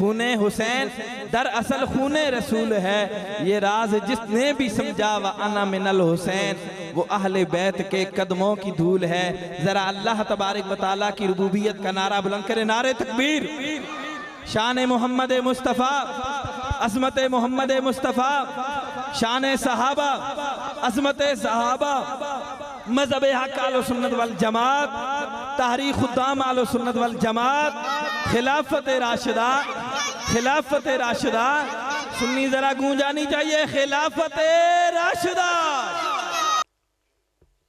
खूने हुसैन दरअसल खूने रसूल है। ये राज जिसने भी समझा व अना मिनल हुसैन, वो अहले बैत के कदमों की धूल है। जरा अल्लाह तबारक व तआला की रुबूबियत का नारा बुलंद करे, नारे तकबीर। शान मोहम्मद मुस्तफ़ा, अज़मत मोहम्मद मुस्तफ़ा, शान सहाबा, अज़मत सहाबा, मज़हब हक़ अहले सुन्नत वल जमात, तहरीक खुद्दाम अहले सुन्नत वल जमात, खिलाफत राशिदा, खिलाफत राशिदा। सुन्नी जरा गूंजानी चाहिए, खिलाफत राशिदा।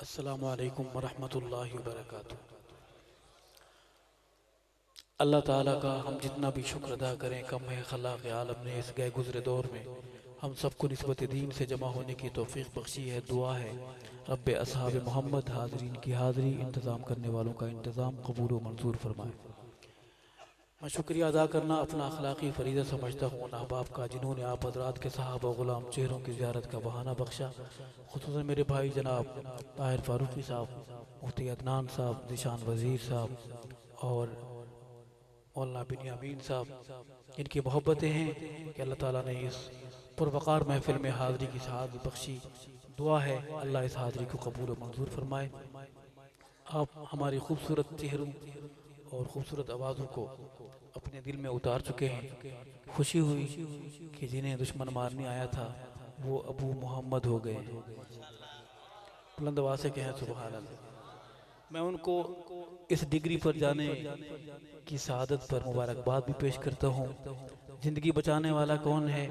अस्सलामु अलैकुम वरहमतुल्लाहि वबरकातुहू। अल्लाह ताला का हम जितना भी शुक्र अदा करें कम है। खलाक़ आलम ने इस गए गुज़रे दौर में हम सबको निस्बत दीन से जमा होने की तौफ़ीक़ बख्शी है। दुआ है रब्बे असहाब मोहम्मद हाज़रीन की हाज़री, इंतज़ाम करने वालों का इंतज़ाम कबूल व मंजूर फरमाए। मैं शुक्रिया अदा करना अपना अखलाक़ी फ़रीज़ा समझता हूँ उन अहबाब का जिन्होंने आप हज़रात के सहाबा ग़ुलाम चेहरों की ज़ियारत का बहाना बख्शा। ख़ुसूसन मेरे भाई जनाब ताहिर फ़ारूक़ी साहब, मुफ्ती अदनान साहब, ज़ीशान वज़ीर साहब और मौलाना बिनियामीन साहब, इनकी मोहब्बतें हैं कि अल्लाह ताला ने इस पुरवक़ार महफ़िल में हाज़री की सआदत बख्शी। दुआ है अल्लाह इस हाज़री को कबूल व मंजूर फरमाए। आप हमारी खूबसूरत चेहरों और ख़ूबसूरत आवाज़ों को अपने दिल में उतार चुके हैं। खुशी हुई कि जिन्हें दुश्मन मारने आया था वो अबू मोहम्मद हो गए। बुलंद आवाज़ से कहें सुभान अल्लाह। मैं उनको इस डिग्री पर जाने की शहादत पर मुबारकबाद भी पेश करता हूँ। ज़िंदगी बचाने वाला कौन है?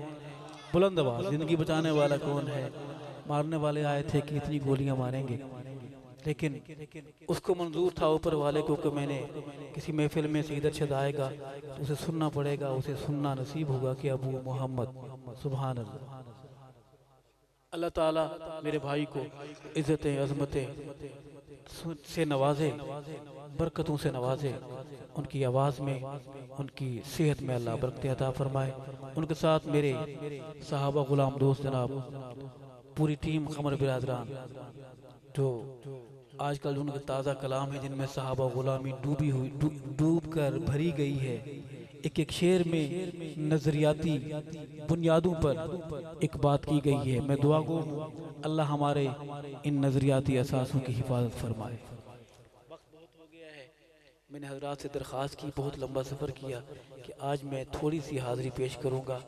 बुलंद आवाज़, ज़िंदगी बचाने वाला कौन है? मारने वाले आए थे कि इतनी गोलियां मारेंगे, लेकिन उसको मंजूर था ऊपर वाले को कि मैंने किसी महफिल में से इधर शद आएगा तो उसे सुनना पड़ेगा, उसे सुनना नसीब होगा कि अबू मोहम्मद। सुभान अल्लाह। अल्लाह ताला मेरे भाई को इज़्ज़तें अज़मतें से नवाजे, बरकतों से नवाजे, उनकी आवाज़ में, उनकी सेहत में अल्लाह बरकत अता फरमाए। उनके साथ मेरे सहाबा ग़ुलाम दोस्त जनाब पूरी टीम क़मर बिरादरान जो आजकल उनके ताज़ा कलाम है जिनमें सहाबा ग़ुलामी डूबी हुई डूब कर भरी गई है। एक एक शेर में नज़रियाती बुनियादों पर एक बात की गई है। मैं दुआ गो अल्लाह हमारे इन नज़रियाती असासों की हिफाजत फरमाए। वक्त बहुत हो गया है, मैंने हज़रात से दरख्वास्त की, बहुत लंबा सफ़र किया कि आज मैं थोड़ी सी हाज़री पेश करूँगा,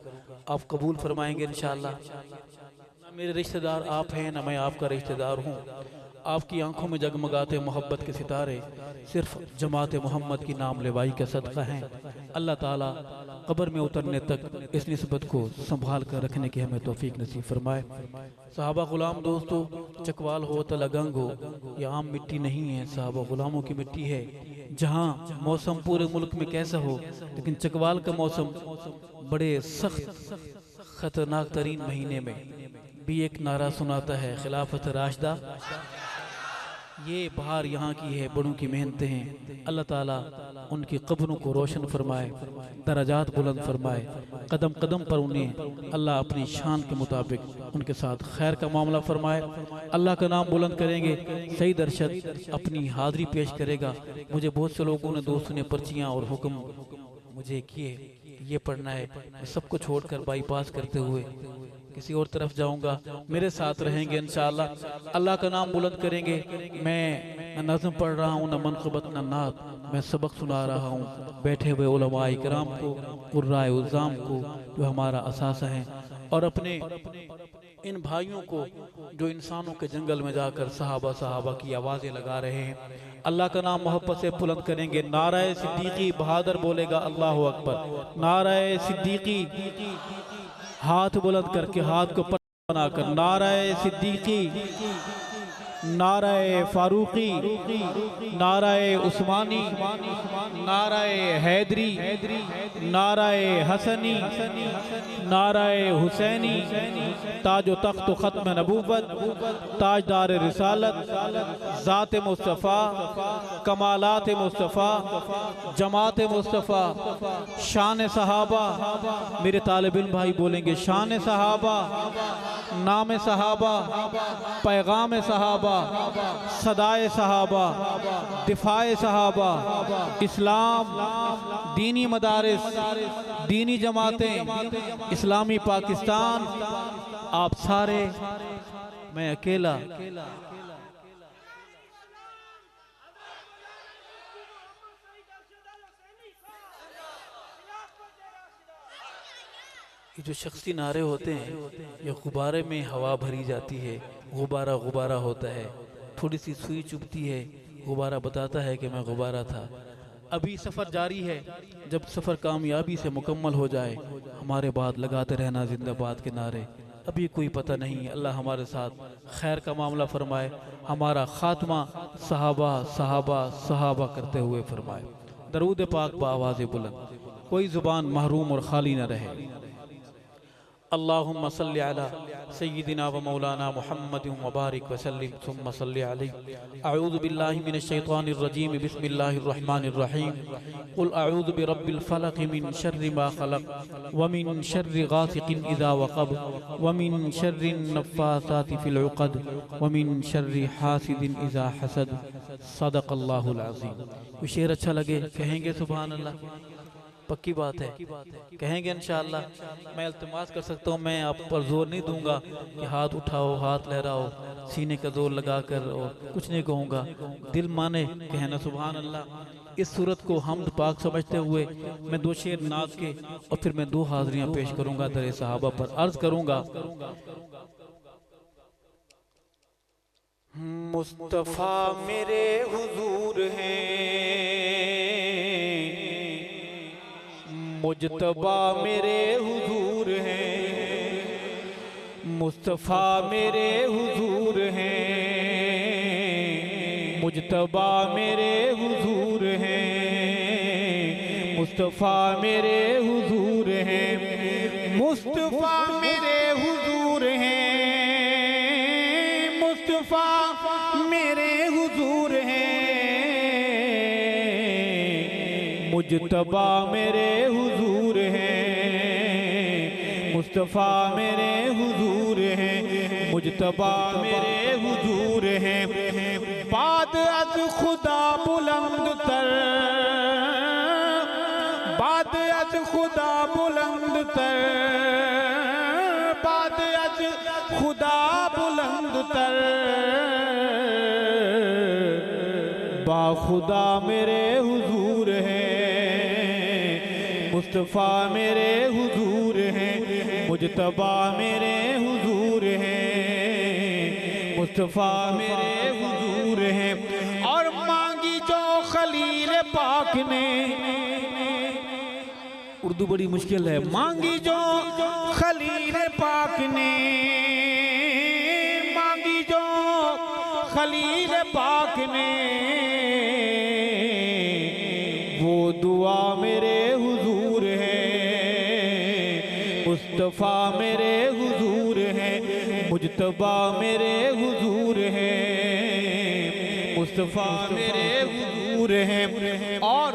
आप कबूल फरमाएंगे इंशाअल्लाह। ना मेरे रिश्तेदार आप हैं, ना मैं आपका रिश्तेदार हूँ। आपकी आंखों में जगमगाते मोहब्बत के सितारे सिर्फ जमात मोहम्मद की नाम लेवाई का सदका हैं। अल्लाह ताला कब्र में उतरने तक इस निस्बत को संभाल कर रखने की हमें तौफीक नसीब फरमाए। सहाबा ग़ुलाम दोस्तों, चकवाल हो तो लगंग हो, यह आम मिट्टी नहीं है, सहाबा ग़ुलामों की मिट्टी है। जहाँ मौसम पूरे मुल्क में कैसा हो, लेकिन चकवाल का मौसम बड़े सख्त खतरनाक तरीन महीने में भी एक नारा सुनाता है, खिलाफत राशिदा। ये बहार यहाँ की है, बड़ों की मेहनतें हैं। अल्लाह ताला उनकी कब्रों को रोशन फरमाए, दराजात बुलंद फरमाए, कदम कदम पर उन्हें अल्लाह अपनी शान के मुताबिक उनके साथ खैर का मामला फरमाए। अल्लाह का नाम बुलंद करेंगे, सईद अरशद अपनी हाज़री पेश करेगा। मुझे बहुत से लोगों ने, दोस्तों ने पर्चियाँ और हुक्म मुझे किए, ये पढ़ना है, मैं सबको छोड़कर बाईपास करते हुए किसी और तरफ जाऊंगा। मेरे साथ रहेंगे इंशाअल्लाह, अल्लाह का नाम बुलंद करेंगे। मैं न नज़्म पढ़ रहा हूँ, न मनक़बत, न नात, मैं सबक सुना रहा हूँ बैठे हुए उलमाए किराम को, कुर्राए उज़्ज़ाम को जो हमारा असासा है, और अपने इन भाइयों को जो इंसानों के जंगल में जाकर सहाबा की आवाज़ें लगा रहे हैं। अल्लाह का नाम मोहब्बत से बुलंद करेंगे। नाराए सिद्दीकी, बहादुर बोलेगा अल्लाहु अकबर। नाराए सिद्दीकी, हाथ बुलंद करके हाथ को पर बनाकर नाराए सिद्दीकी, नाराए फारूकी, नाराए उस्मानी, नाराए हैदरी, नाराए हसनी, नाराए हुसैनी, ताजो तख्त ख़त्म नबूवत, ताजदार रिसालत, ज़ात मुस्तफ़ा, कमालात मुस्तफ़ा, जमात मुस्तफ़ा, शान सहाबा। मेरे तालिब इल्म भाई बोलेंगे शान सहाबा, नाम सहाबा, पैगाम सहाबा, सदाए सहाबा, दिफाए सहाबा, इस्लाम, दीनी मदारिस, दीनी जमातें, इस्लामी पाकिस्तान, आप सारे, मैं अकेला, ये जो शख्सी नारे होते हैं ये गुब्बारे में हवा भरी जाती है, गुब्बारा गुब्बारा होता है, थोड़ी सी सुई चुभती है, गुब्बारा बताता है कि मैं गुब्बारा था। अभी सफ़र जारी है, जब सफ़र कामयाबी से मुकम्मल हो जाए हमारे बाद लगाते रहना जिंदाबाद के नारे। अभी कोई पता नहीं, अल्लाह हमारे साथ खैर का मामला फरमाए, हमारा खात्मा सहाबा सहाबा सहाबा करते हुए फरमाए। दरूद पाक बावाज़ बुलंद, कोई ज़ुबान महरूम और खाली न रहे। अल्लाहुम्मा सल्ली अला सय्यिदिना व मौलाना मुहम्मद व बारिक व सल्लिम सुम्मा सल्ली अलैहि। अऊज़ु बिल्लाहि मिनश शैतानिर रजीम, बिस्मिल्लाहिर रहमानिर रहीम। कुल अऊज़ु बिरब्बिल फलक मिन शर्रि मा खलक व मिन शर्रि गासिकिन इज़ा वक़ब व मिन शर्रि नफ़्फ़ासाति फ़िल उक़द व मिन शर्रि हासिदिन इज़ा हसद। सदक़ल्लाहुल अज़ीम। ये शेर अच्छा लगे कहेंगे सुभान अल्लाह? पक्की बात है, कहेंगे इंशाअल्लाह। मैं इल्तिमास कर सकता हूँ, मैं आप पर जोर नहीं दूंगा कि हाथ उठाओ, हाथ लहराओ, सीने का जोर लगा कर, और कुछ नहीं कहूँगा, दिल माने कहना सुभान अल्लाह। इस सूरत को हमद पाक समझते हुए मैं दो शेर नाज के और फिर मैं दो हाज़रियाँ पेश करूँगा दरे सहाबा पर। अर्ज करूँगा, मुस्तफ़ा मेरे हुजूर हैं, मुजतबा मेरे हुजूर हैं, मुस्तफ़ा मेरे हुजूर हैं, मुजतबा मेरे हुजूर हैं, मुस्तफ़ा मेरे हुजूर हैं, मुस्तफ़ा मेरे हुजूर हैं, मुस्तफ़ा मेरे हुजूर हैं, मुजतबा मेरे हुजूर हैं, मुस्तफ़ा मेरे हुजूर हैं, मुजतबा मेरे हुजूर हैं। बाद अज खुदा बुलंद तर, बाद अज खुदा बुलंद तर, बाद अज खुदा बुलंद तर, बा खुदा मेरे हुजूर हैं, मुस्तफ़ा मेरे हुजूर हैं, मुजतबा मेरे हुजूर हैं, मुस्तफ़ा मेरे हुजूर हैं। और मांगी जो खलील पाक ने, उर्दू बड़ी मुश्किल है, मांगी जो खलील पाक ने, मांगी जो खलील पाक ने, वो दुआ मेरे हुजूर है, मुस्तफ़ा मेरे हुजूर है, मुजतबा मेरे हुजूर है, मुस्तफ़ा मेरे हुजूर है। और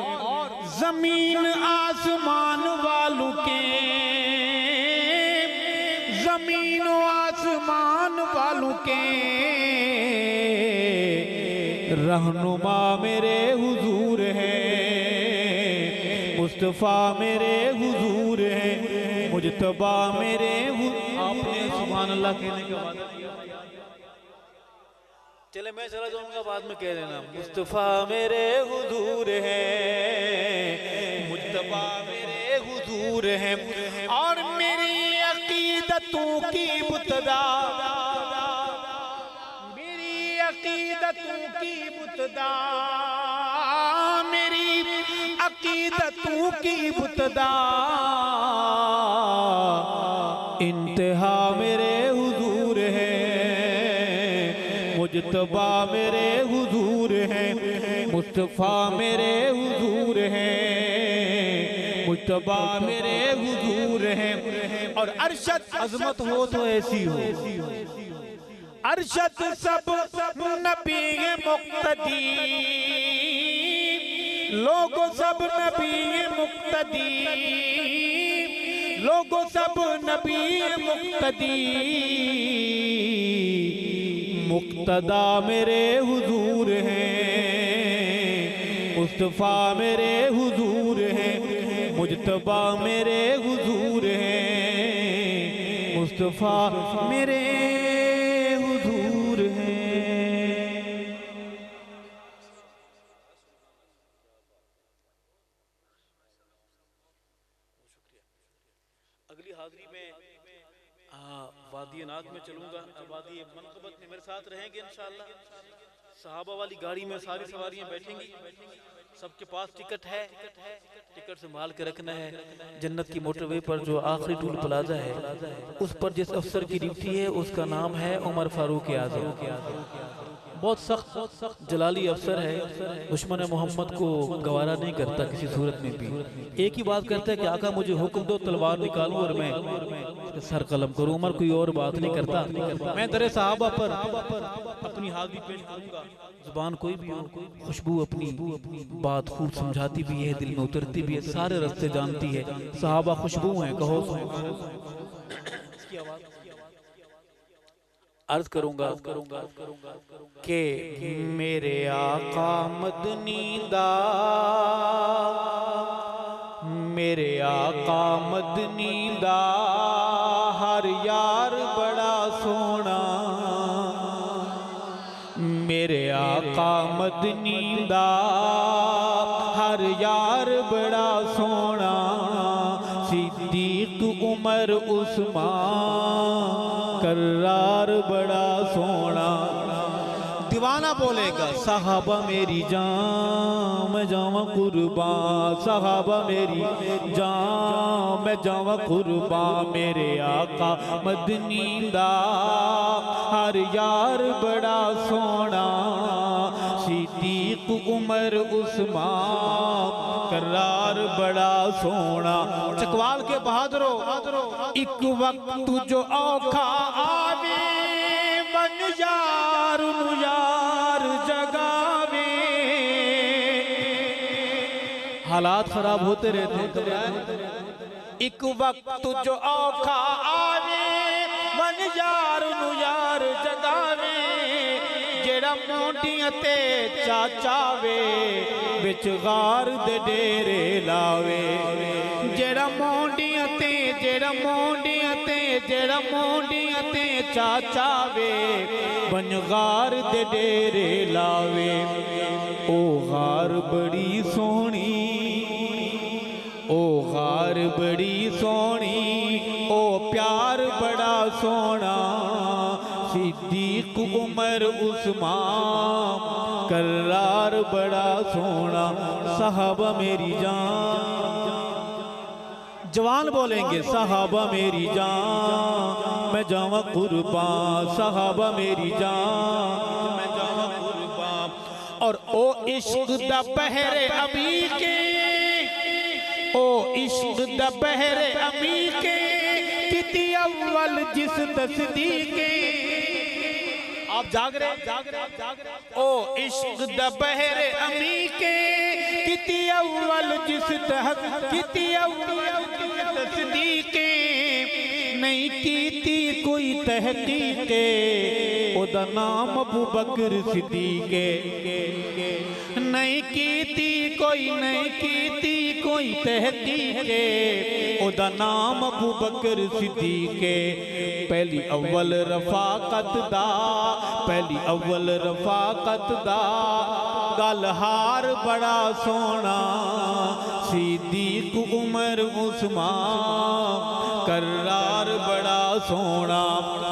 जमीन आसमान वालों के, जमीन आसमान वालों के रहनुमा मेरे हुजूर है, मुस्तफ़ा मेरे हुजूर है, मुजतबा मेरे आपने सुभान अल्लाह कहने का वादा किया। चले मैं चला जाऊंगा, बाद में कह देना। मुस्तफ़ा मेरे हुजूर है, मुजतबा मेरे हुजूर है। और मेरी अकीदतों की बुतदा, मेरी अकीदतों की बुतदा, मेरी अकीदतों की बुतदा, इंतहा मेरे हुजूर है, मुजतबा मेरे हुजूर है, मुस्तफ़ा मेरे हुजूर है, मुजतबा मेरे हुजूर है। और अरशद अजमत हो तो ऐसी हो, अरशद सब नबी मुक्तदी, लोगों सब नबी मुक्तदी, लोगों सब नबी मुक्तदी, मुक्तदा मेरे हुजूर हैं, मुस्तफ़ा मेरे हुजूर हैं, मुजतबा मेरे हुजूर हैं, मुस्तफ़ा मेरे हुजूर हैं। अगली हाज़री में वादी नाग में चलूंगा। वादी मनक़बत में मेरे साथ रहेंगे इंशाअल्लाह। सहाबा वाली गाड़ी में सारी सवारियां बैठेंगी, सबके पास टिकट है, टिकट संभाल के रखना है। जन्नत की मोटरवे पर जो आखिरी टूल प्लाजा है, उस पर जिस अफसर की ड्यूटी है उसका नाम है उमर फारूक आज़म। बहुत सख्त जलाली अफसर है, दुश्मन मोहम्मद को गवारा नहीं करता किसी सूरत में भी। एक ही बात करता है कि आका मुझे हुक्म दो, तलवार निकालूं और मैं सर कलम करूं। उमर कोई और बात नहीं करता। मैं दरे सहाबा पर अपनी हाज़िरी पेश करूंगा। जुबान कोई भी हो, खुशबू अपनी बात खूब समझाती भी है, दिल में उतरती भी है, सारे रास्ते जानती है। सहाबा खुशबू हैं, कहो अर्ज करूंगा कि मेरे आका मदनी दा, मेरे आका मदनी दा हर यार बड़ा सोना, मेरे आका मदनी दा हर यार बड़ा सोना, सिद्दीक उमर उस्मान करार बड़ा सोना। दीवाना बोलेगा सहाबा मेरी जान मैं जावा कुर्बान, सहाबा मेरी जान मैं जावा कुर्बान, मेरे आका मदनी दा हर यार बड़ा सोना, सिद्दीक उमर उस्मान करार बड़ा सोना। चकवाल के बहादुरो, एक वक्त जो औखा आवे बन यार नु यार जगावे। हालात खराब होते रहते, एक वक्त जो औखा आवे बन यार नु यार जगावे, जेड़ा मोंडियां ते चाचावे बिच गार दे डेरे लावे, जेड़ा मोंडियां ते चाचावे बनगार दे डेरे लावे। ओ गार बड़ी सोहनी, ओ गार बड़ी सोहनी, ओ प्यार बड़ा सोना, सिद्दीक उमर उस्मान करार बड़ा सोना। सहाबा मेरी जान, जवान बोलेंगे सहाबा मेरी जान मैं जावा कुर्बान, सहाबा मेरी जान मैं जावा कुर्बान। और ओ इश्क दा बहरे अभी के, ओ इश्क दा बहरे अभी के, किती अव्वल जिस तस्दीके। आप जाग रहे, ओ इश्क दा बहरे अमी के, किती अव्वल जिस किती अव्वल तस्दीके, नहीं कीती कोई तहकीके, ओदा नाम अबू बकर सिद्दीके। नहीं कीती कोई तहकीके, ओदा नाम अबू बकर सिद्दीके। पहली अव्वल रफाकत दा, पहली अव्वल रफाकत दा, गलहार बड़ा सोना, सिद्दीक उमर उस्मान करार बड़ा सोना।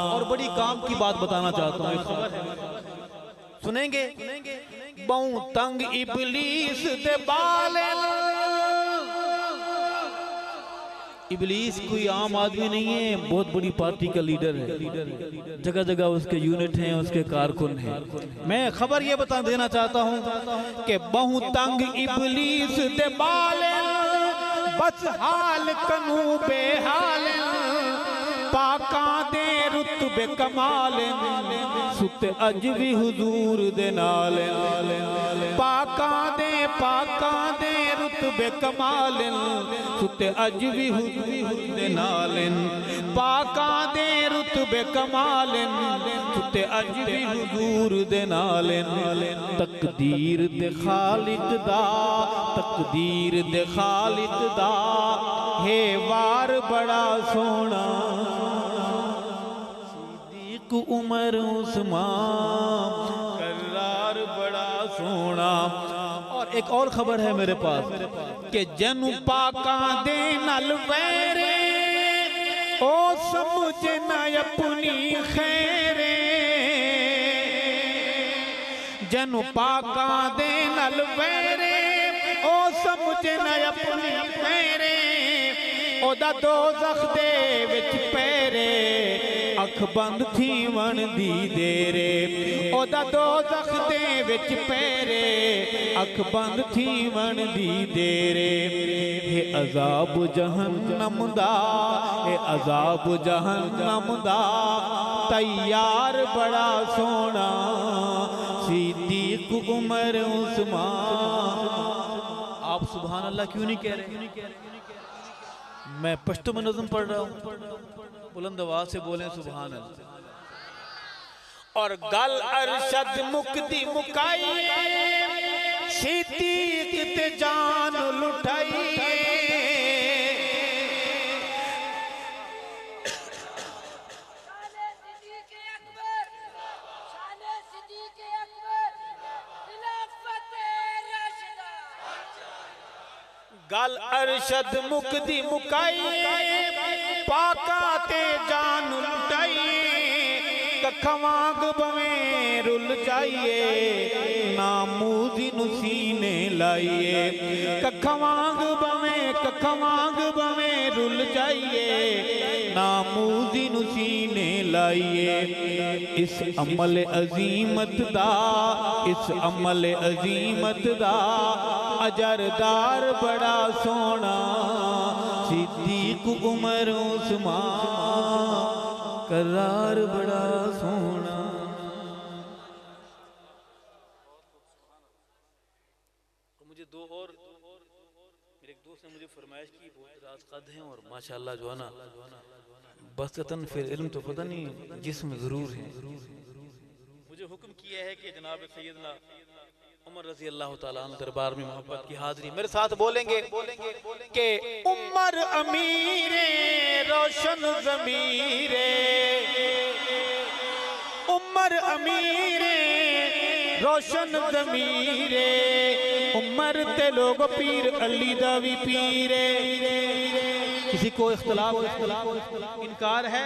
और बड़ी काम की बात बताना चाहता हूँ, खबर है सुनेंगे। बहु तंग इबलीस दे बाले, इबलीस कोई आम आदमी नहीं है, बहुत बड़ी पार्टी का लीडर है, जगह जगह उसके यूनिट हैं, उसके कारकुन हैं। मैं खबर ये बता देना चाहता हूँ कि बहु तंग इबलीस दे बाले, बस हाल कनू बेहाल, पाका दे रुतबे कमाल, सुत अज भी हुजूर दे नाल, पाका दे रुतबे कमालिन सुते अज भी हुस्न नालिन पाका दे रुतबे कमालिन सुते अज भी हुजूर दे नालिन तकदीर दे खालिक दा तकदीर दे खालिक दा हे वार बड़ा सोना सिद्दीक उमर उस्मान करार बड़ा सोना। और एक और खबर है मेरे पास कि जनु पाका दे नल वैरे ओ समझे न अपनी खैरे जनु पाका दे नल वैरे ओ समझे न अपनी खैरे ओदा दोज़ख दे विच पैरे अख बंद थी वन दी देरे ओदा दोज़ख दे विच पैरे अख बंद थी वन दी देरे हे अज़ाब जहन्नम दा हे अज़ाब जहन्नम दा तैयार बड़ा सोना सिद्दीक उमर उस्मान। आप सुभान अल्लाह क्यों नहीं कह रहे? मैं पश्तो में नज़म पढ़ रहा हूँ, बुलंद आवाज से बोले सुभान अल्लाह। और गल अरशद मुक्ति मुकाई सिद्दीक ते जान लुटाई गल अरशद मुक्ति मुकाई पाका ते जान लुटाई कखवांग बवें रुल जाइए नामूजी सीने लाइए कखवांग बवें रुल जाइए नामूजी सीने लाइए इस अमल अजीमत दा इस अमल अजीमत दा अजरदार बड़ा सोना सिद्दीक उमर उस्मान करार बड़ा सोना। मुझे दो और मेरे एक दोस्त ने मुझे फरमाइश की बहुत राज कद हैं और माशाल्लाह जो है ना बसतन फिर इल्म तो पता नहीं जिस्म जरूर है। मुझे हुक्म किया है कि जनाब सैयदना उमर रज़ी अल्लाह ताला अन्हु दरबार में मोहब्बत की हाजिरी मेरे साथ बोलेंगे कि उमर अमीरे रोशन ज़मीरे उमर अमीरे रोशन ज़मीरे उमर ते लोग पीर अली दा वी पीरे। किसी को इख्तिलाफ इनकार है?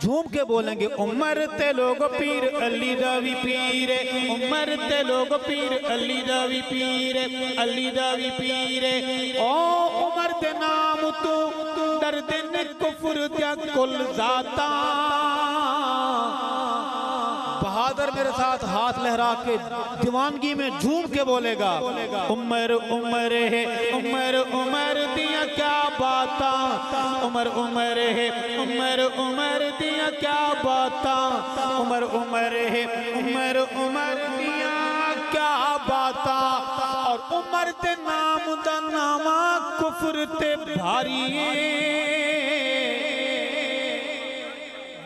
झूम के बोलेंगे उमर ते लोग पीर अली दा वी पीरे उमर ते लोग पीर अली दा वी पीरे अली दा वी पीरे ओ उमर दे नाम तू दर्द ने कुफर त्या कुल जाता। बहादुर मेरे साथ हाथ लहरा के दीवानगी में झूम के बोलेगा उमर उमर है उमर उमर दिया क्या बाता उमर उमर है उमर उमर दिया क्या बाता उमर उमर है उमर उमर दिया क्या बाता। और उमर ते नाम दा नामा कुफर ते भारी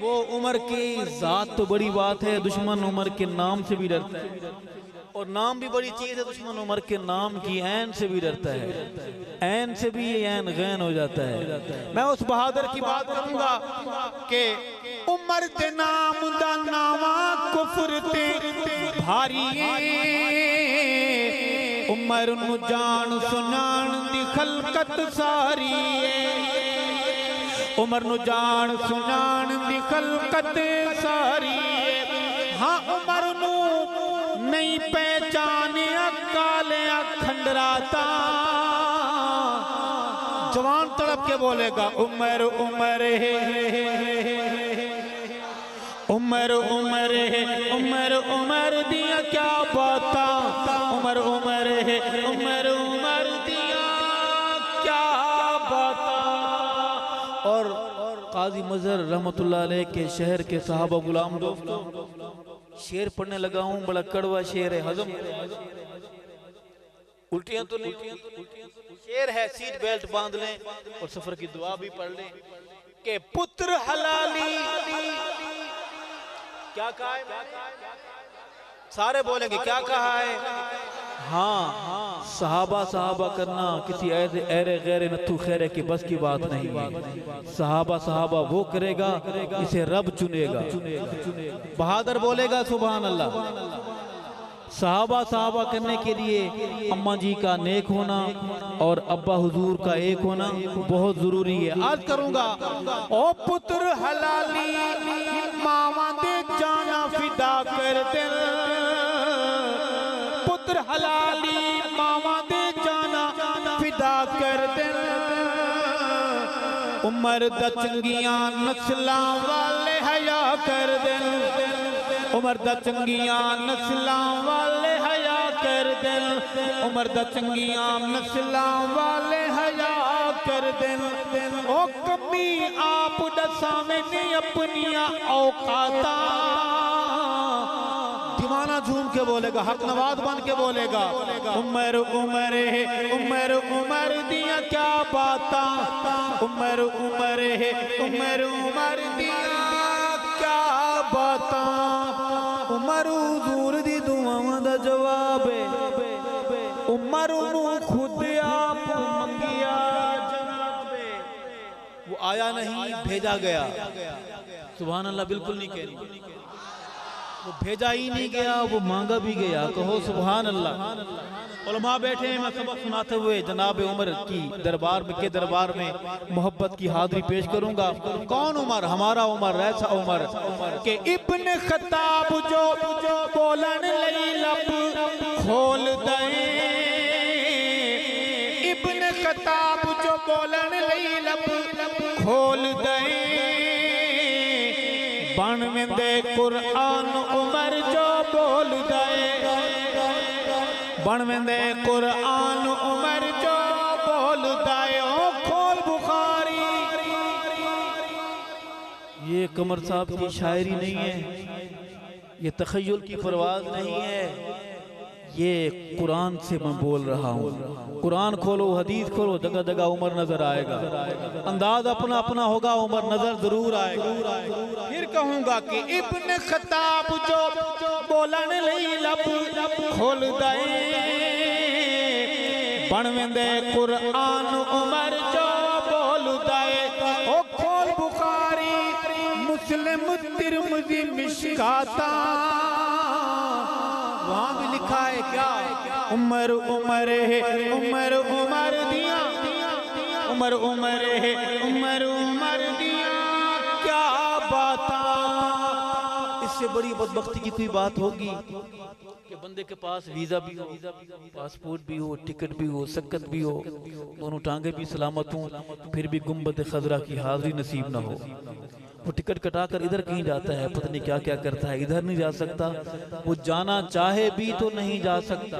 वो उमर की जात तो बड़ी बात है दुश्मन उमर के नाम से भी डरता है और नाम भी बड़ी चीज है दुश्मन उमर के नाम की ऐन से भी डरता है ऐन से भी ये ऐन गैन हो जाता है। मैं उस बहादुर की बात करूंगा कि उमर ते नाम दा नामा कुफर ते भारी उमर नु जान सुनान दी खलकत सारी उमर नु जान सुनान दी खलकत सारी। हाँ उमर नु नहीं पहचाने काले खंडराता जवान तड़प के बोलेगा उमर उमर है उमर उमर है उमर उमर दिया क्या बाता उमर उमर है उमर उमर दिया क्या बाता। और काजी मजहर रहमतुल्लाह अलैह के शहर के सहाबा गुलाम दोस्तों शेर पढ़ने लगा हूं बड़ा कड़वा शेर है हजम उल्टियां तो नहीं शेर है, सीट बेल्ट बांध लें और सफर की दुआ भी पढ़ लें कि पुत्र हलाली, क्या कहा है? सारे बोलेंगे क्या कहा है? हाँ, सहाबा करना किसी ऐरे गैरे नत्थु खैरे की बस की बात नहीं है। सहाबा वो करेगा इसे रब चुनेगा। बहादुर बोलेगा सुभान अल्लाह। सहाबा करने के लिए अम्मा जी का नेक होना और अब्बा हुजूर का एक होना बहुत जरूरी है। आज करूंगा ओ पुत्र हलाली मावा दे जाना फिदा कर दिल, पुत्र हलाली मावा दे जाना फिदा कर दिल, उमर दा चंगियां नस्लां वाले हया कर दिल, उमर दा चंगियां नस्लां वाले हया कर दिल, उमर दा चंगियां नस्लां वाले हया कर दिल। ओ कमी आप दसावे ने अपनिया औकाता, दीवाना झूम के बोलेगा, हक नवाज बन के बोलेगा, उमर उमर है उमर दिया क्या बाता, उमर है उमर दिया क्या बाता, उमर हुजूर दी दुआवां दा जवाब है, उमर नू खुद आप मंगिया जनाब, वो आया नहीं भेजा गया। सुभान अल्लाह बिल्कुल नहीं कह रही, वो भेजा ही नहीं गया, वो मांगा भी गया। कहो सुभान अल्लाह। उलमा बैठे हैं, मैं सबक सुनाते हुए जनाब उमर की दरबार में मोहब्बत की हाजिरी पेश करूंगा। कौन उमर? हमारा उमर, ऐसा उमर के इब्न खत्ताब जो बोलन लई लब खोल दे, इब्न खत्ताब जो बोलन लई लब खोल दे, बन वेंदे कुरान उमर जो बोल दे, बन वेंदे कुरान उमर जो बोल दे, ओ खोल बुखारी। ये कमर साहब की शायरी नहीं है, ये तखय्युल की परवाज नहीं है, ये कुरान से मैं बोल रहा हूँ। कुरान खोलो, हदीस खोलो, जगह जगह उमर नजर आएगा। अंदाज अपना अपना होगा, उमर नजर जरूर आएगा। फिर कहूंगा कि इब्न खत्ताब जो बोलन लई लब खोल दे, बन वेंदे कुरान उमर जो बोल दे, ओ खोल बुखारी मुस्लिम तिरमिज़ी मिशकाता, वहां भी लिखा है क्या? उमर है उमर दिया, उमर है उमर दिया क्या बाता। इससे बड़ी बदबख्ती की कोई बात होगी कि बंदे के पास वीजा भी हो, पासपोर्ट भी हो, टिकट भी हो, सकत भी हो, दोनों टांगे भी सलामत हों, फिर भी गुंबद खजरा की हाजिरी नसीब ना हो। वो टिकट कटाकर इधर कहीं जाता है, पता नहीं क्या क्या करता है, इधर नहीं जा सकता, वो जाना चाहे भी तो नहीं जा सकता।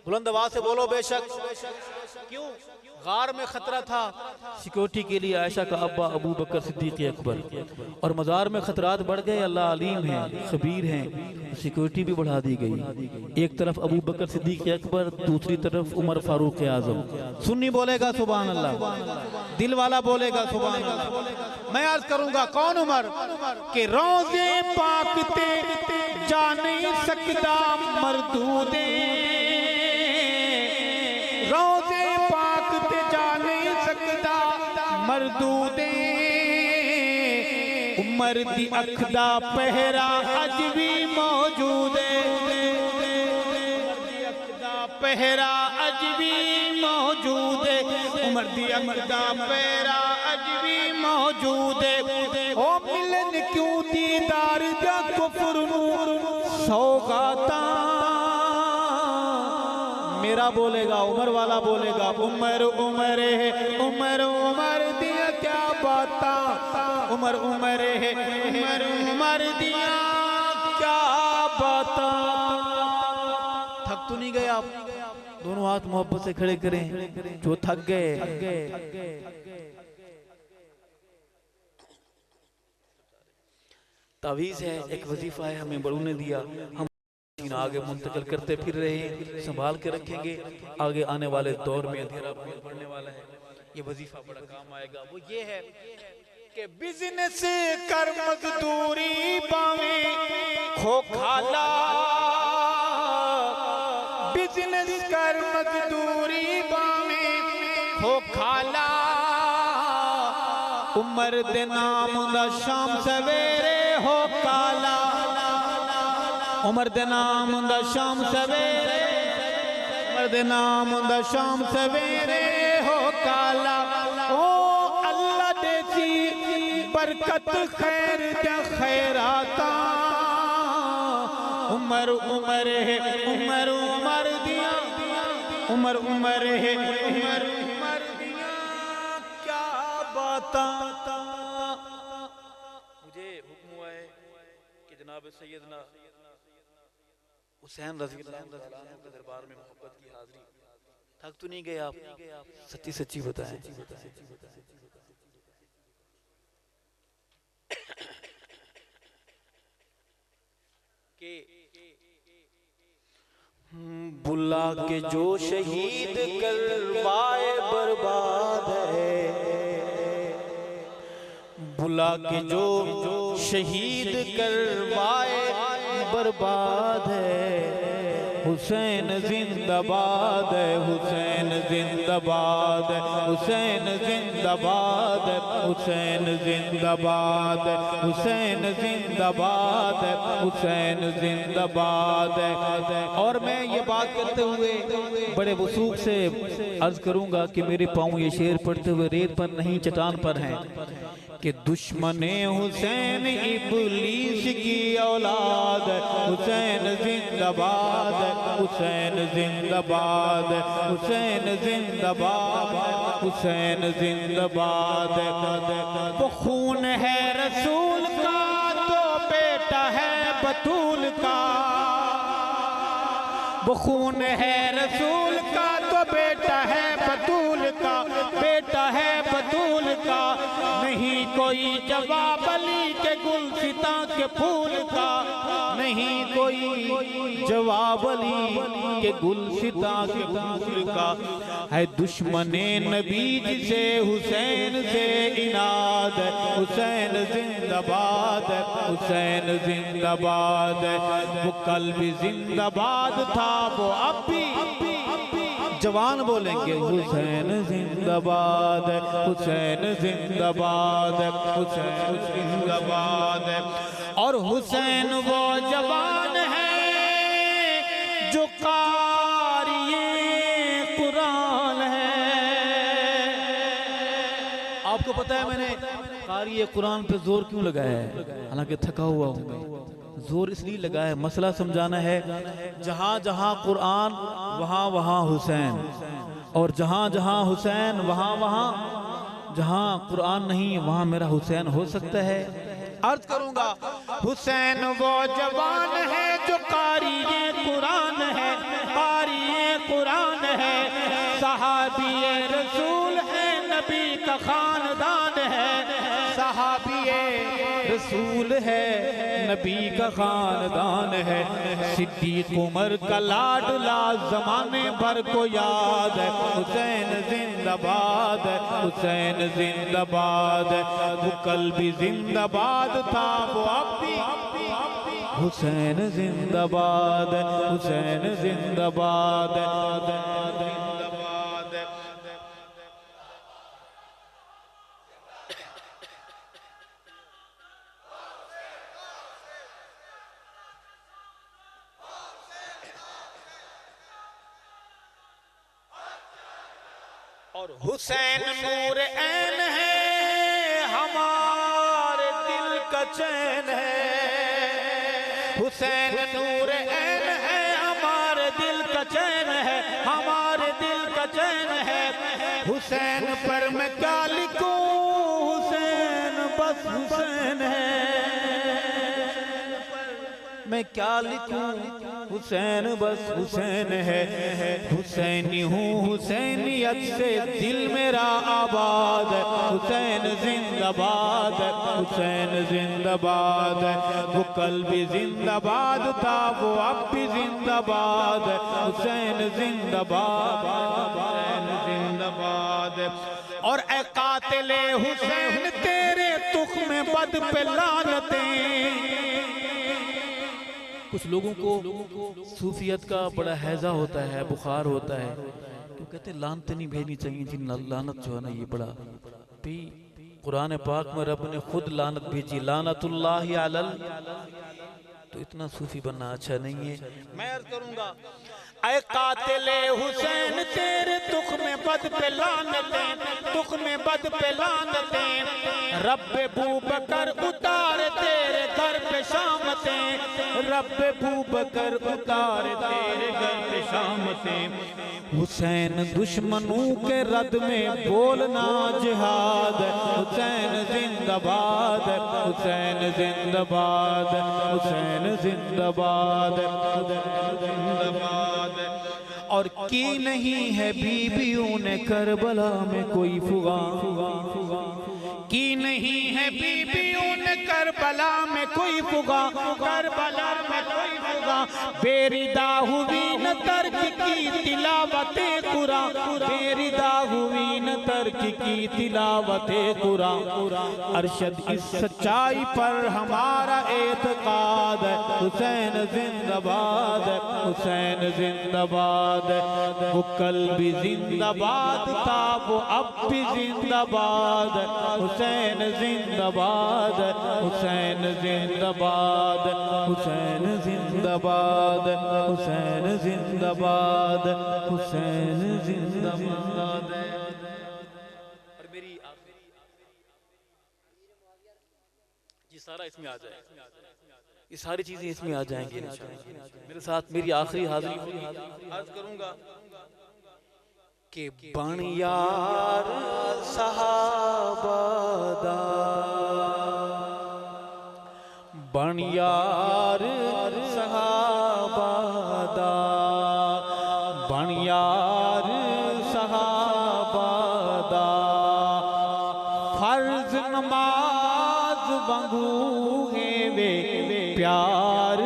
बुलंद आवाज से बोलो बेशक। क्यों? गार में खतरा था, सिक्योरिटी के लिए आयशा का अब्बा अबू बकर सिद्दीक अकबर, और मज़ार में खतरात बढ़ गए। अल्लाह अलीम है, खबीर हैं, सिक्योरिटी भी बढ़ा दी गई। एक तरफ अबू बकर सिद्दीक अकबर, दूसरी तरफ उमर फारूक आजम। सुन्नी बोलेगा सुभान अल्लाह, दिल वाला बोलेगा सुभान अल्लाह। मैं अर्ज करूंगा कौन उमर के रोजे पाक ते जा नहीं सकता मरदूदे, रोजे पाक ते जा नहीं सकता मरदूदे, उमर दी अख दा पहरा अज भी मौजूद है, पहरा अज भी मौजूद है, उमर दी अख दा पहरा अज भी मौजूद है। ओ मिलन क्यों दीदार दा कुफर नूर सौगाता, मेरा बोलेगा, उमर वाला बोलेगा, उमर है उमर दिया क्या बाता, उमर है उमर दिया क्या बाता। थक तो नहीं गए आप? दोनों हाथ मोहब्बत से खड़े करें जो थक गए। तावीज़ है, एक वजीफा है, हमें बड़ों ने दिया, हम सीन आगे मुंतकिल करते फिर रहे हैं, संभाल के रखेंगे। आगे आने वाले दौर में अंधेरा बढ़ने वाला है, ये वजीफा बड़ा काम आएगा। वो ये है कि बिजनेस कर मजदूरी पावे खो खाला, बिजनेस कर मजदूरी पावे खो खाला, उमर दे नाम दा शाम सवेरे हो काला, उमर दे नाम दा शाम सवेरे, उमर दे नाम दा शाम सवेरे हो काला। ओ अल्लाह देसी बरकत खैर दा खैराता, उमर उमर है उमर उमर दिया, उमर उमर है उमर उमर दिया क्या बाता। मुझे हुक्म हुआ है कि जनाब सैयदना हुसैन रज़ी अल्लाह तआला अन्हु के दरबार में मोहब्बत की हाज़िरी। थक तो नहीं गए आप? सच्ची सच्ची बताएं। कि बुला के जो शहीद करवाए बर्बाद है, बुला के जो शहीद करवाए बर्बाद है, हुसैन जिंदाबाद है, हुसैन जिंदाबाद है, हुसैन जिंदाबाद है, हुसैन जिंदाबाद है, हुसैन जिंदाबाद है, हुसैन जिंदाबाद है। और मैं ये बात करते हुए बड़े वसूख से अर्ज करूंगा कि मेरे पाँव ये शेर पढ़ते हुए रेत पर नहीं चट्टान पर हैं कि दुश्मने हुसैन इब्लीस की औलाद, हुसैन जिंदाबाद, हुसैन जिंदाबाद, हुसैन जिंदाबाद, हुसैन जिंदाबाद। वो खून है रसूल का तो बेटा है बतूल का, वो खून है रसूल का तो बेटा है बतूल का, बेटा है बतूल का। नहीं कोई जवाब अली के गुलसिता के फूल का, नहीं कोई जवाब अली के गुलसिता के फूल का। है दुश्मने नबी जिसे हुसैन से इनाद, हुसैन जिंदाबाद, हुसैन जिंदाबाद। वो कल भी जिंदाबाद था, वो अब भी जवान बोलेंगे हुसैन जिंदाबाद, हुसैन जिंदाबाद, हुसैन जिंदाबाद। और हुसैन वो जवान है जो कारिए कुरान है। आपको पता है मैंने कारिए कुरान पे जोर क्यों लगाया है? हालांकि थका हुआ हूं मैं, जोर इसलिए लगा है, मसला समझाना है। जहाँ जहाँ कुरान वहाँ वहाँ हुसैन, और जहाँ जहाँ हुसैन वहाँ वहाँ, जहाँ कुरान नहीं वहाँ मेरा हुसैन हो सकता है। अर्ज करूंगा, हुसैन वो जवान है जो कारिए कुरान है, कारिए कुरान है, सहाबिए रसूल है, नबी का खानदान है, सहाबिए रसूल है, नबी का खानदान है। सिद्दीक उमर का लाडला जमाने भर को याद है, हुसैन जिंदाबाद, हुसैन जिंदाबाद। वो कल भी जिंदाबाद था, वो अब भी हुसैन जिंदाबाद, हुसैन जिंदाबाद। और हुसैन नूर ऐन है, हमारे दिल का चैन है, हुसैन नूर ऐन है, हमारे दिल का चैन है, हमारे दिल का चैन है। हुसैन पर मैं क्या लिखूं, हुसैन बस हुसैन है, मैं क्या लिखूं, हुसैन बस हुसैन है, हुसैनी हूँ हुसैनियत से दिल मेरा आबाद, हुसैन जिंदाबाद, हुसैन जिंदाबाद। वो कल भी जिंदाबाद था, वो अब भी जिंदाबाद, हुसैन जिंदाबाद, हुसैन जिंदाबाद। और ए कातिले हुसैन तेरे तुख्म बद पे लानतें। कुछ लोगों को सूफियत का बड़ा हैजा होता है, बुखार होता है, तो कहते हैं लानत नहीं भेजनी चाहिए जी, लानत जो है ना ये बड़ा भी। कुरान पाक में रब ने खुद लानत भेजी, लानतुल्लाहि अलल, तो इतना सूफी बनना अच्छा नहीं है। मैं अर्ज करूंगा, ऐ कातिले हुसैन तेरे तुख में बद पे लानतें, तुख में बद पे लानतें। रब्बे बूबकर उतार तेरे घर पे शामतें, रब्बे बूबकर उतार तेरे घर पे शामतें। हुसैन दुश्मनों के रद में बोलना जिहाद, हुसैन जिंदाबाद, हुसैन जिंदाबाद, हुसैन जिंदाबाद, जिंदाबाद। और की नहीं है बीबियों ने करबला में कोई फुगा, की नहीं है बीबियों ने करबला में कोई फुगा, करबला में कोई फुगा। बेरिदा हुई न तर्क की तिलावते कुरान, बेरिदा हुई न तर्क की तिलावते कुरान। अरशद इस सच्चाई पर हमारा एतकाद, हुसैन जिंदाबाद, हुसैन जिंदाबाद। वो कल भी जिंदाबाद था, वो अब भी जिंदाबाद, हुसैन जिंदाबाद, हुसैन जिंदाबाद, हुसैन जिंदाबाद, हुसैन जिंदाबाद, हुसैन जिंदाबाद। और मेरी ये सारा इसमें आ जाए, ये सारी चीजें इसमें आ जाएंगी इंशाअल्लाह। मेरे साथ मेरी आखिरी हाजिरी अर्ज करूंगा कि बन यार सहाबादा, बन यार सहाबादा, बन यार सहाबादा। फर्ज नमाज बंगू है वे प्यार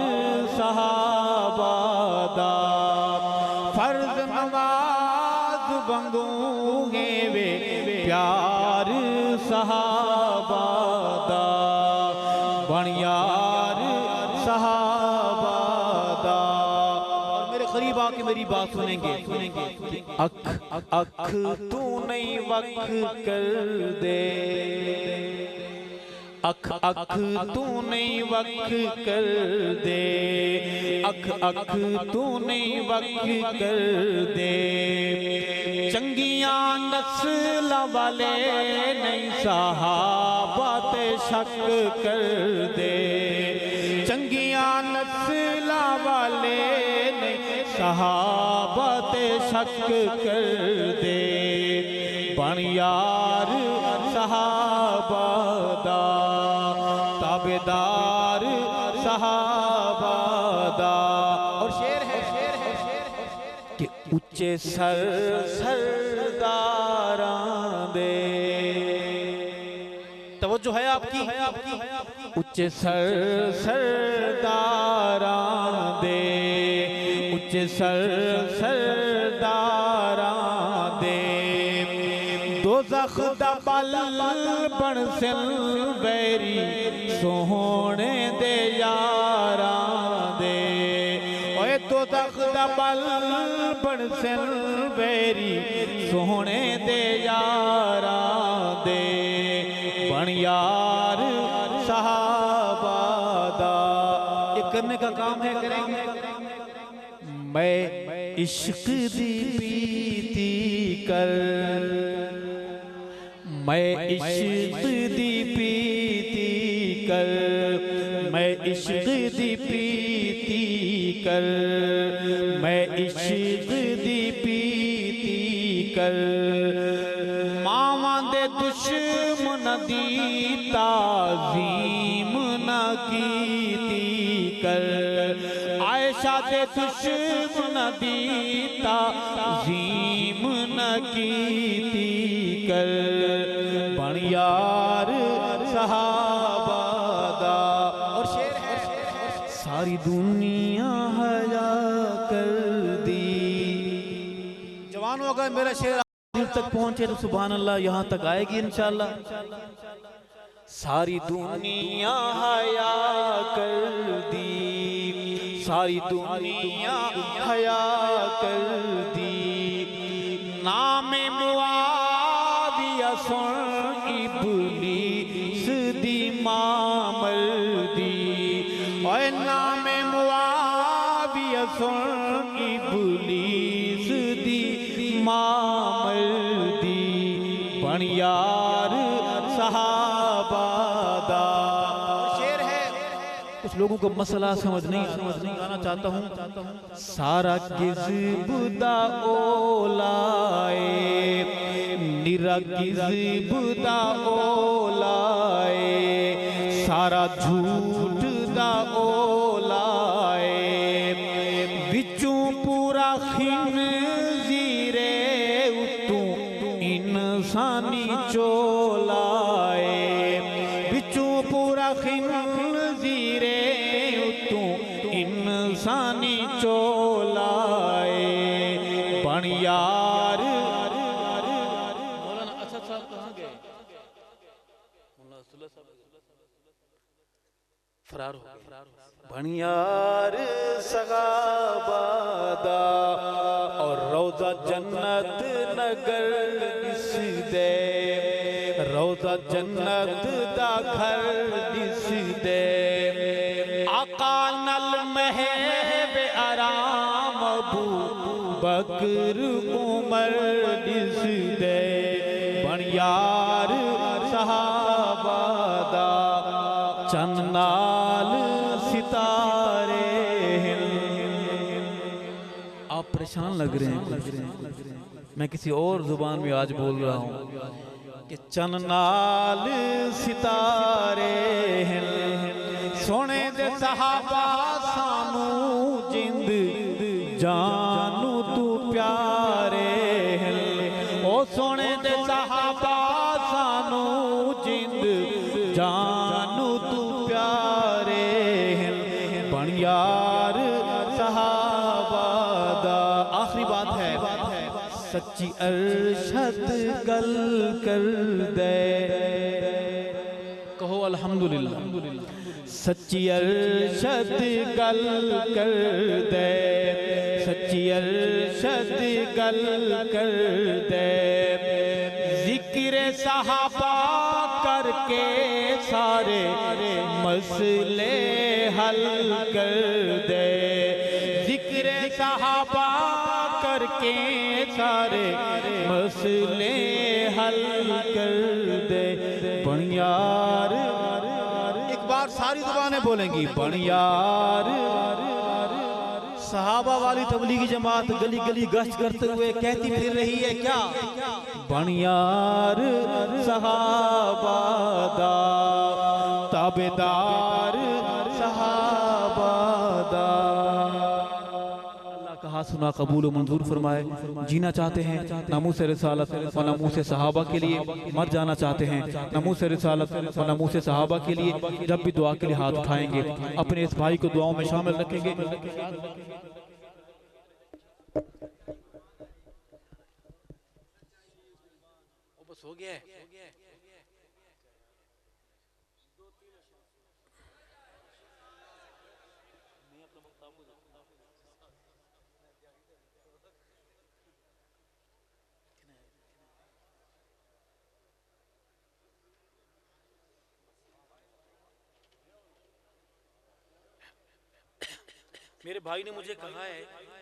सहाबादा, फर्ज नमाज बंगू है वे प्यार सहाबादा। बन यार सहाबादा। और मेरे करीब आके मेरी बात सुनेंगे, सुनेंगे। अख अख तू नहीं वक्त कर दे, अख अख तू नहीं वक्त कर दे, अख अख तू नहीं वक्त कर दे। चंगिया नस्ल वाले नहीं सहाबा ते शक कर दे, चंगिया नस्ल वाले नहीं सहाबा ते शक कर दे। बन यार सहाबादा, ताबेदार सहाबादा। और शेर है, शेर है, शेर है कि उच्चे सर सरदारां दे, तवज्जो है आपकी, उच्चे सर सरदारां दे, उच्चे सर सरदारां दे। दोज़ख दा बल बन सिलवैरी सोहणे दे यारां दे, ओए दोज़ख दा बल बन सिलवैरी सोहणे दे यारां दे। बन यार सहाबादा। ये करने का काम है, करेंगे। मैं इश्क दी पीती कर, मैं इश्क दी पीती कर, मैं इश्क दी पीती कर, मैं इश्क दी पीती कर। मावां दे दुश्मन दी ताज़ीम न कीती कर, आयशा दे दुश्मन दी ताज़ीम न कीती कर, बन यार सहाबा दा। और शेर है, सारी दुनिया हया कर दी। जवानों अगर मेरा शेर दिल तक पहुंचे तो सुभान अल्लाह यहाँ तक आएगी इंशाअल्लाह। सारी दुनिया हया कर दी, सारी दुनिया हया कर दी, नाम मुआविया सुन इब्लीस दी मामल दी, ओए नाम मुआविया सुन इब्लीस दी मामल दी, बन यार सहाबा दा। शेर है, कुछ लोगों को मसला समझ नहीं आना चाहता हूँ। सारा किज़्ब दा ओलाए, निरा किज़्ब दा ओलाए, सारा झूठ दा ओलाए, विचों पूरा खिंजीरे उतों इंसानी चोलाए, विचों पूरा खिंजीरे उतों इंसानी चोलाए, बन यार। मौलाना असद साहब कहाँ गए? फरार हो गए। बन यार सहाबा दा, और रोज़ा जन्नत नगर दिस दे, रोज़ा जन्नत दा घर दिस दे, आका नल महब आराम अबू बकर उमर दिस दे, बन यार सहाबा दा, चंद नाल सितारे। आप परेशान लग रहे हैं, मैं किसी और जुबान में आज बोल रहा हूँ कि चंद नाल सितारे हैं, सोने दे सहाबा सानू जिंद जानू तू प्यारे हैं, ओ सोने दे सहाबा सानू जिंद जानू तू प्यारे हैं, बन यार सहाबा दा। आखिरी बात है, सच्ची अरशद गल कर दे, कहो अल्हम्दुलिल्लाह। सच्ची अरशद गल कर दे, सच्ची अरशद गल कर दे, जिक्र सहाबा करके सारे मसले हल कर दे, जिक्र सहाबा करके सारे मसले हल कर दे, बन यार। एक बार सारी जुबानें बोलेंगी, बन यार। सहाबा वाली तबलीगी जमात गली गली गश्त करते हुए कहती फिर रही है क्या? बन यार सहाबा दा, ताबेदार सहाबा दा। अल्लाह का हाथ सुना कबूल और मंजूर फरमाए। जीना चाहते हैं नामूस रिसालत और नामूस सहाबा के लिए, मर जाना चाहते हैं नामूस रिसालत और नामूस सहाबा के लिए, जब भी दुआ के लिए हाथ उठाएंगे अपने इस भाई को दुआओं में शामिल रखेंगे। बस हो गया है। मेरे भाई ने मुझे कहा है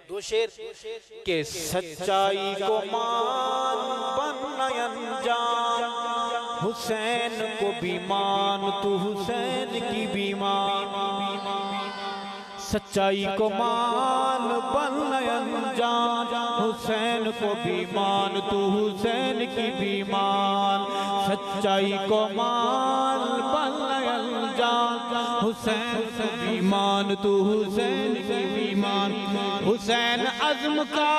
दो शेर के सच्चाई को मान बन अनजान, हुसैन को भी मान तू हुसैन की भी मान, सच्चाई को मान बन अनजान, हुसैन को भी मान तू हुसैन की भी मान। सच्चाई को मान बन अनजान, हुसैन को भी मान तू हुसैन की भी मान। हुसैन अज़्म का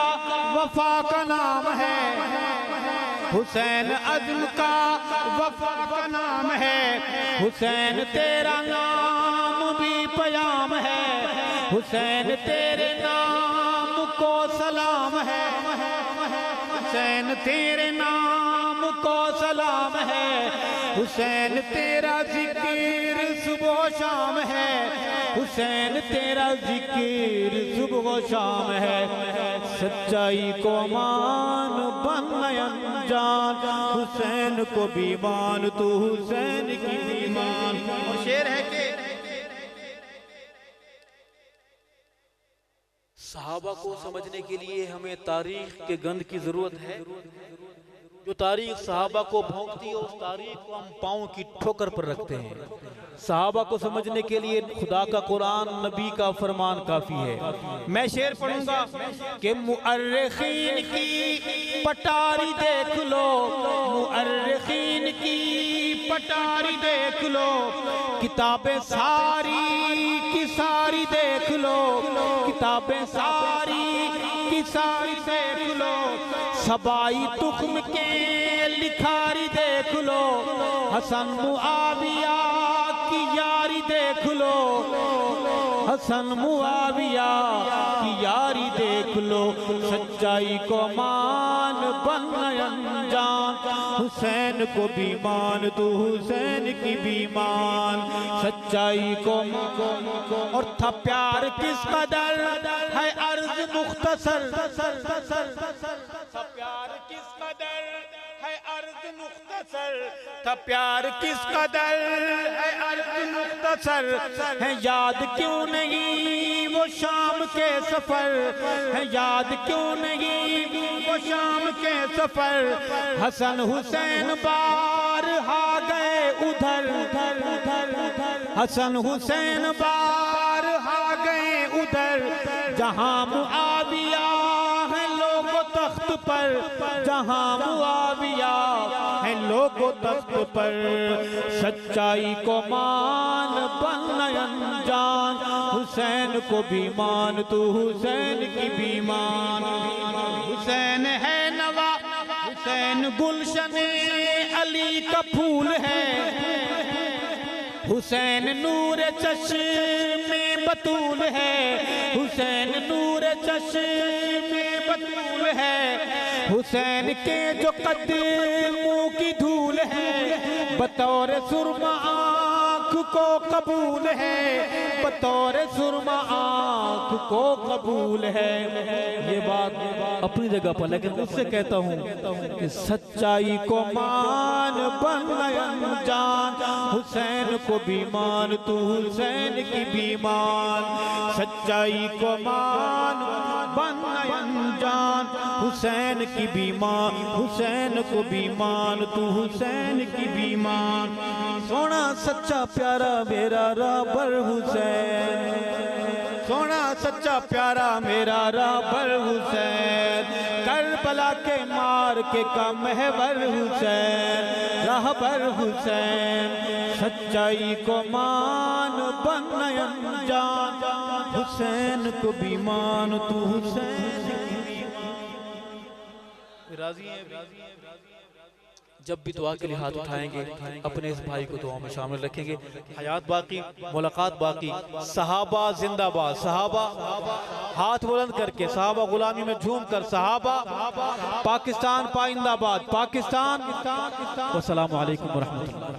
वफा का नाम है, हुसैन अज़्म का वफा का नाम है। हुसैन तेरा नाम भी पयाम है, हुसैन तेरे नाम को सलाम है। हुसैन तेरे नाम को सलाम है, हुसैन तेरा जिक्र सुबह शाम है। हुसैन तेरा जिक्र सुबह शाम है। सच्चाई को मान बन अनजान, हुसैन को भी मान तू हुसैन की भी मान। और शेर है कि सहाबा को समझने के लिए हमें तारीख के गंध की जरूरत है। जो तारीख सहाबा को भोंकती है उस तारीख को हम पाँव की ठोकर पर रखते हैं। सहाबा को समझने के लिए खुदा का कुरान, नबी का फरमान काफी है। मैं शेर पढ़ूंगा कि मुअर्रिखीन की पटारी देख लो, मुअर्रिखीन की पटारी देख लो। किताबें सारी की सारी देख लो, किताबें सारी की सारी देख लो। सबाई तुख्म के लिखारी देख लो, हसन मुआविया की यारी देख लो, हसन मुआविया की यारी देख लो। सच्चाई को मान बन अनजान, हुसैन को भी मान तू हुसैन की भी मान। सच्चाई को और था प्यार किस कदर है अर्ज मुख्तसर, प्यार किस कदर है अर्ज मुख्तसर। था प्यार किस कदर है अर्ज मुख्तसर। है याद क्यों नहीं वो शाम के सफर, है याद क्यों नहीं वो शाम के सफर। हसन हुसैन बार आ गए उधर, हसन हुसैन बार आ गए उधर। जहां मुआविया है लोगो तख्त पर, जहां मुआविया है लोगो तख्त पर। सच्चाई को मान बन अनजान, हुसैन को भी मान तू हुसैन की भी मान। हुसैन है नवा, हुसैन गुलशन अली का फूल है। हुसैन नूर चश्मे बतूल है, हुसैन नूर चश्मे बतूल है। हुसैन के जो कदमों की धूल है, बतौर सुरमा आँख को कबूल है, बतौर सुरमा आँख को कबूल है। ये बात अपनी जगह पर, लेकिन उससे कहता हूँ कि सच्चाई को मान बन अनजान, हुसैन को भी मान तू हुसैन की भी मान। सच्चाई को मान बन अनजान, हुसैन की भी मान, हुसैन को भी मान तू हुसैन की भी मान। सोना सच्चा प्यारा मेरा राबर हुसैन, सोना सच्चा प्यारा मेरा राबर हुसैन। करबला के मार के का महवर हुसैन, राहबर हुसैन। सच्चाई को मान बन अनजान, हुसैन को भी मान तू हुसैन की भी मान। राजी हैं? जब भी दुआ के लिए हाथ उठाएंगे अपने इस भाई को दुआ में शामिल रखेंगे। हयात बाकी, मुलाकात बाकी। सहाबा जिंदाबाद, सहाबा हाथ बुलंद करके, सहाबा गुलामी में झूम कर, सहाबा पाकिस्तान पाइंदाबाद, पाकिस्तान। वस्सलामु अलैकुम व रहमतुल्लाह।